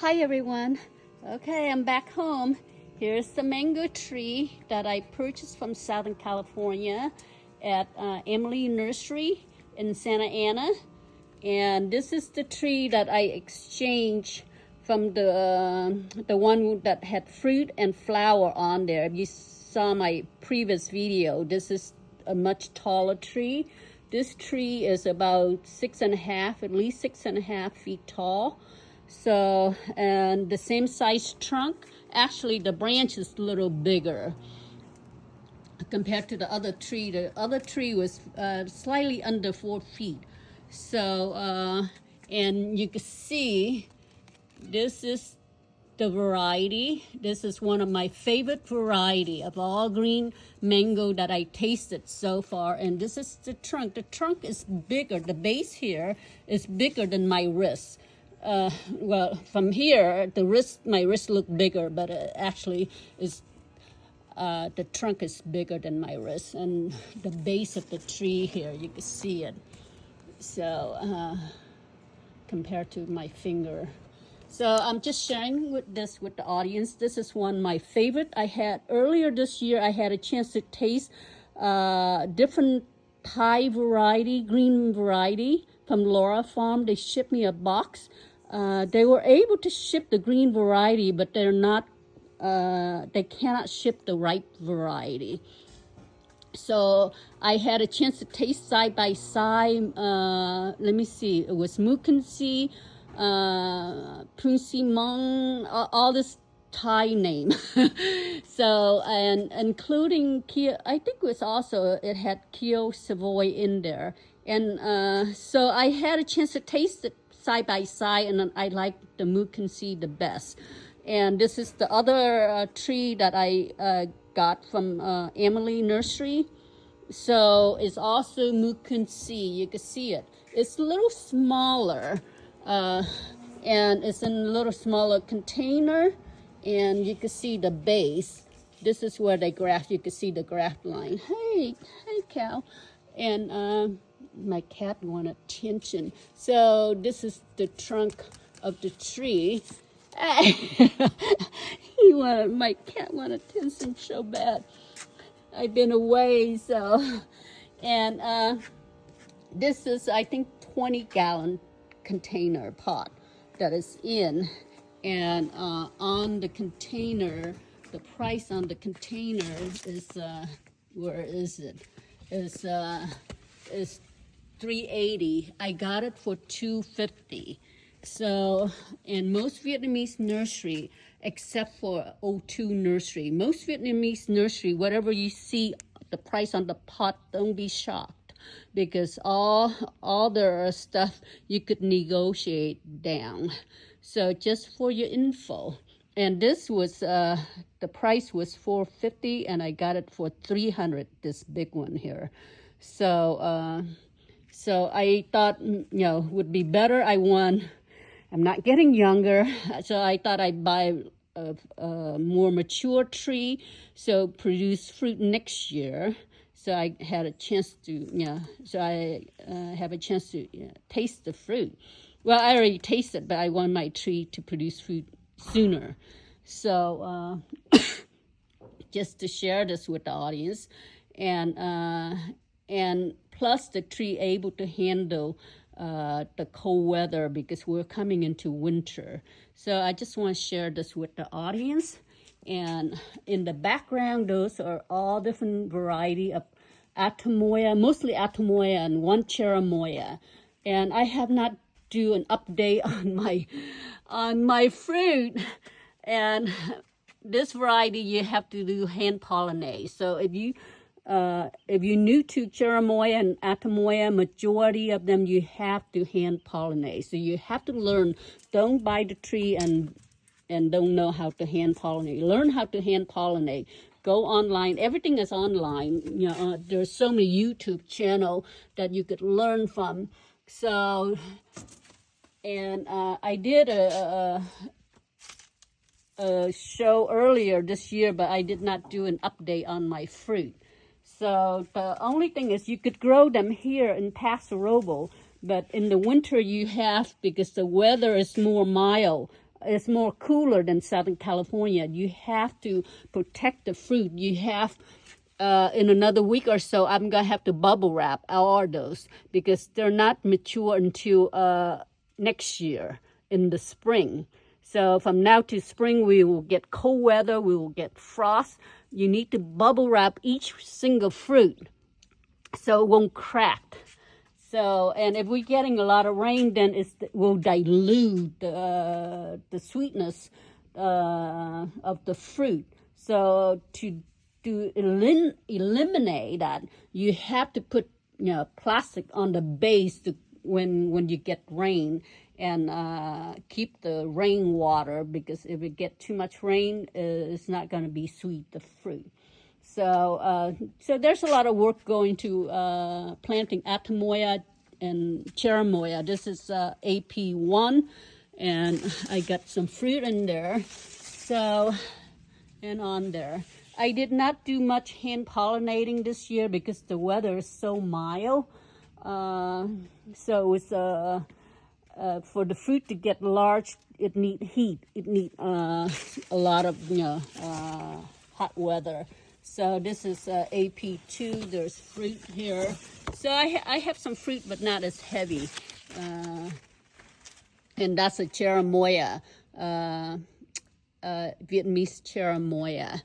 Hi everyone. Okay, I'm back home. Here's the mango tree that I purchased from Southern California at Emily Nursery in Santa Ana. And this is the tree that I exchanged from the one that had fruit and flower on there. If you saw my previous video, this is a much taller tree. This tree is about 6.5, at least 6.5 feet tall. So, and the same size trunk. Actually, the branch is a little bigger compared to the other tree. The other tree was slightly under 4 feet. So, and you can see, this is the variety. This is one of my favorite variety of all green mango that I tasted so far. And this is the trunk. The trunk is bigger. The base here is bigger than my wrist. Well, from here, my wrist looked bigger, but actually the trunk is bigger than my wrist, and the base of the tree here, you can see it. So, compared to my finger. So I'm just sharing this with the audience. This is one of my favorite. I had earlier this year, I had a chance to taste different Thai variety, green variety from Laura Farm. They shipped me a box. They were able to ship the green variety, but they're not, they cannot ship the ripe variety. So I had a chance to taste side by side. Let me see, it was MUN KUN, all this Thai name. So, and including Kia, I think it was also, it had Kio Savoy in there. And so I had a chance to taste it side by side, and I like the MUN KUN the best. And this is the other tree that I got from Emily Nursery. So it's also MUN KUN. You can see it. It's a little smaller, and it's in a little smaller container. And you can see the base. This is where they graft. You can see the graft line. Hey, Cal. And my cat wanted attention. So this is the trunk of the tree. My cat wanted attention so bad. I've been away, so. And this is, I think, 20-gallon container pot that is in. And on the container, the price on the container is, where is it? Is $3.80. I got it for $2.50. So, and most Vietnamese nursery, except for O2 nursery, most Vietnamese nursery, whatever you see the price on the pot, don't be shocked, because all their stuff you could negotiate down. So just for your info. And this was, the price was $4.50, and I got it for $300, this big one here. So, so I thought, would be better. I'm not getting younger, so I thought I'd buy a more mature tree, so produce fruit next year. So I had a chance to, so I have a chance to taste the fruit. Well, I already tasted, but I want my tree to produce fruit sooner. So just to share this with the audience, and plus the tree able to handle the cold weather, because we're coming into winter. So I just want to share this with the audience. And in the background, those are all different variety of ATEMOYA, mostly ATEMOYA and one Cheramoya. And I have not do an update on my fruit. And this variety you have to do hand pollinate. So if you're new to Cheramoya and ATEMOYA, majority of them you have to hand pollinate. So you have to learn. Don't buy the tree and don't know how to hand pollinate. Learn how to hand pollinate. Go online. Everything is online. There's so many YouTube channels that you could learn from. So, and I did a show earlier this year, but I did not do an update on my fruit. So the only thing is you could grow them here in PASO ROBLES, but in the winter you have, because the weather is more mild, it's more cooler than Southern California. You have to protect the fruit. You have in another week or so, I'm gonna have to bubble wrap all those because they're not mature until next year in the spring. So from now to spring, we will get cold weather, we will get frost. You need to bubble wrap each single fruit so it won't crack. So, and if we're getting a lot of rain, then it will dilute the sweetness of the fruit. So to eliminate that, you have to put plastic on the base when you get rain, and keep the rainwater, because if it get too much rain, it's not going to be sweet, the fruit. So there's a lot of work going to planting ATEMOYA and CHERIMOYA. This is AP1, and I got some fruit in there. So, and on there. I did not do much hand pollinating this year because the weather is so mild. So it's for the fruit to get large, it need heat. It need a lot of hot weather. So this is AP2. There's fruit here. So I have some fruit, but not as heavy. And that's a CHERIMOYA, Vietnamese CHERIMOYA.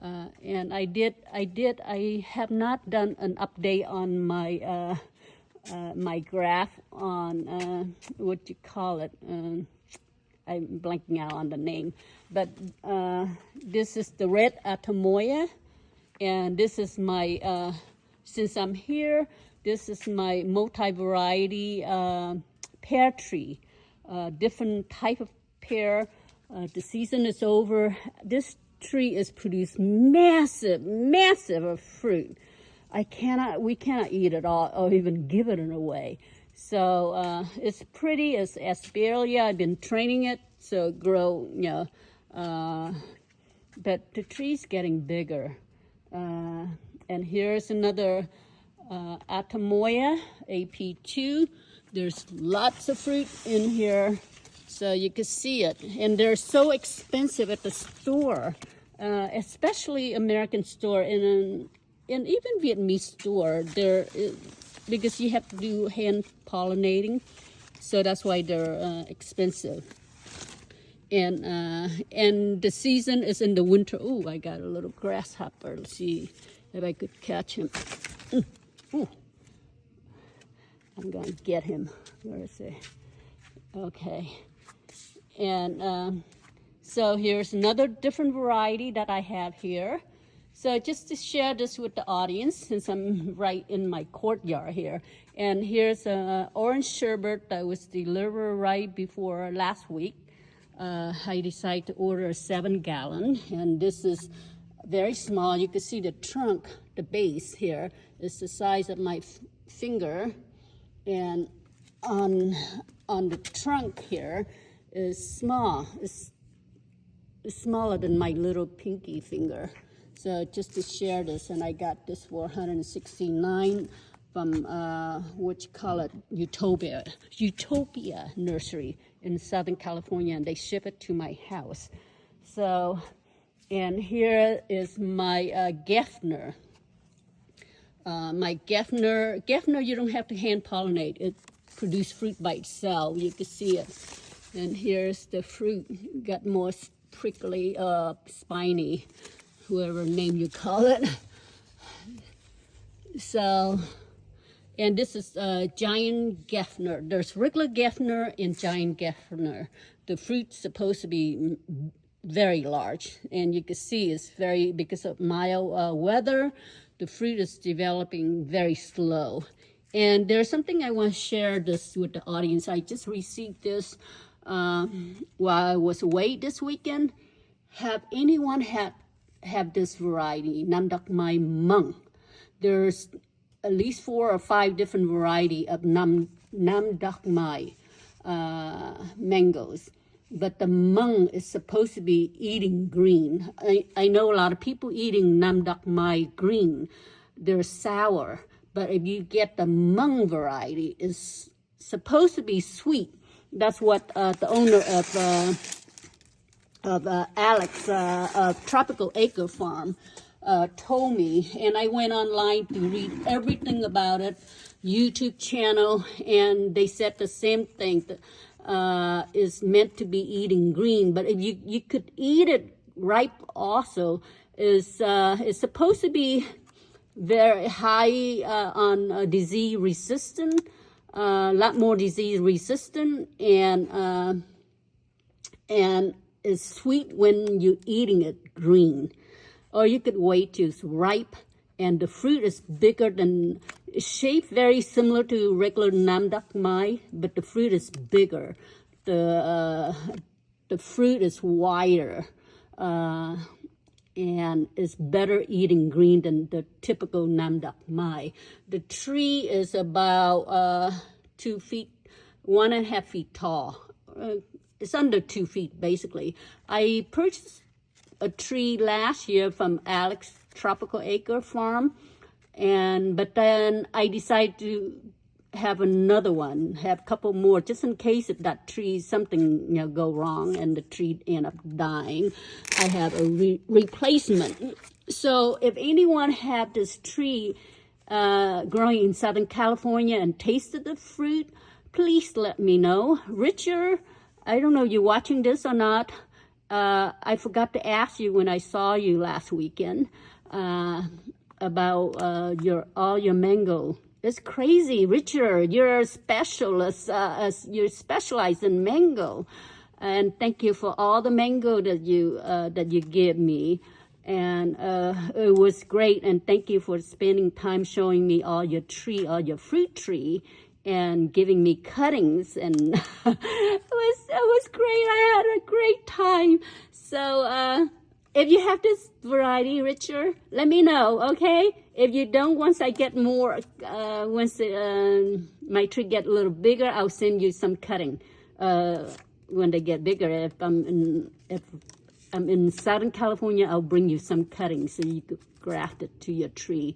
And I have not done an update on my my graph on what you call it. I'm blanking out on the name, but this is the red ATEMOYA, and this is my since I'm here, this is my multi-variety pear tree, different type of pear. The season is over. This tree is produced massive of fruit. We cannot eat it all or even give it away. So it's pretty. It's Asperia. I've been training it so it grow, but the tree's getting bigger. And here's another ATEMOYA, AP2. There's lots of fruit in here, so you can see it. And they're so expensive at the store, especially American store and even Vietnamese store. Because you have to do hand pollinating, so that's why they're expensive. And the season is in the winter. Oh, I got a little grasshopper. Let's see if I could catch him. Ooh. I'm gonna get him. Where is he? Okay. And so here's another different variety that I have here. So just to share this with the audience, since I'm right in my courtyard here. And here's an orange sherbet that was delivered right before last week. I decided to order a 7-gallon, and this is very small. You can see the trunk, the base here is the size of my finger, and on the trunk here is small. It's smaller than my little pinky finger. So just to share this, and I got this for $169 from what you call it, Utopia Nursery in Southern California, and they ship it to my house. So, and here is my Geffner. My Geffner, you don't have to hand pollinate. It produces fruit by itself. You can see it. And here's the fruit. Got more prickly, spiny, whoever name you call it. So, and this is giant Geffner. There's regular Geffner and giant Geffner. The fruit's supposed to be very large, and you can see it's very, because of mild weather, the fruit is developing very slow. And there's something I want to share this with the audience. I just received this while I was away this weekend. Have anyone have this variety, Nam Doc Mai Mung? There's at least 4 or 5 different variety of Nam Doc Mai mangoes. But the mung is supposed to be eating green. I know a lot of people eating Nam Doc Mai green. They're sour. But if you get the mung variety, it's supposed to be sweet. That's what the owner of Alex of Tropical Acre Farm told me, and I went online to read everything about it, YouTube channel, and they said the same thing, that is meant to be eating green, but if you could eat it ripe also. Is supposed to be very high on disease resistant, a lot more disease resistant, and is sweet when you're eating it green. Or you could wait till it's ripe, and the fruit is bigger than, shaped very similar to regular Nam Dak Mai, but the fruit is bigger. The fruit is wider, and is better eating green than the typical Nam Dak Mai. The tree is about 2 feet, 1.5 feet tall. It's under 2 feet, basically. I purchased a tree last year from Alex Tropical Acre Farm, but then I decided to have another one, have a couple more, just in case if that tree, something go wrong and the tree end up dying. I have a replacement. So if anyone have this tree growing in Southern California and tasted the fruit, please let me know. Richard, I don't know if you're watching this or not. I forgot to ask you when I saw you last weekend about all your mango. It's crazy, Richard. You're a specialist. You're specialized in mango, and thank you for all the mango that you give me. And it was great. And thank you for spending time showing me all your fruit tree, and giving me cuttings. And it was great. I had a great time. So if you have this variety, Richard, let me know, okay? If you don't, once I get more, once my tree get a little bigger, I'll send you some cutting when they get bigger. If I'm in Southern California, I'll bring you some cuttings so you could graft it to your tree.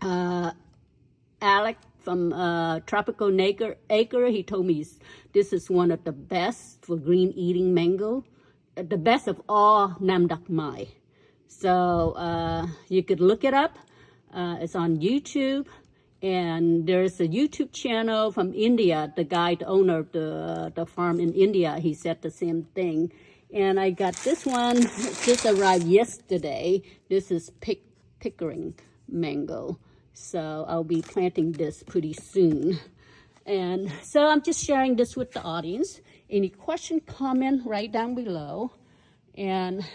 Alec from Tropical Acre, he told me this is one of the best for green eating mango, the best of all Nam Dak Mai. So you could look it up. It's on YouTube, and there's a YouTube channel from India. The guy, the owner of the farm in India, he said the same thing. And I got this one, just arrived yesterday. This is Pickering mango. So I'll be planting this pretty soon. And so I'm just sharing this with the audience. Any question, comment, right down below. And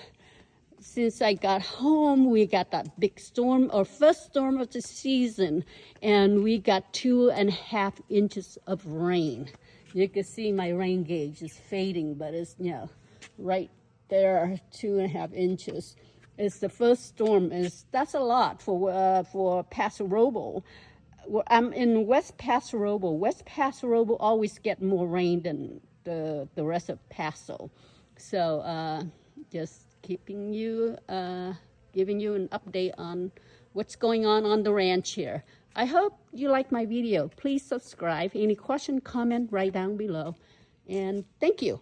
since I got home, we got that big storm, our first storm of the season, and we got 2.5 inches of rain. You can see my rain gauge is fading, but it's, right there, 2.5 inches. It's the first storm. That's a lot for PASO Robles. I'm in West PASO Robles. West PASO Robles always get more rain than the rest of PASO. So just keeping you, giving you an update on what's going on the ranch here. I hope you like my video. Please subscribe. Any question, comment right down below. And thank you.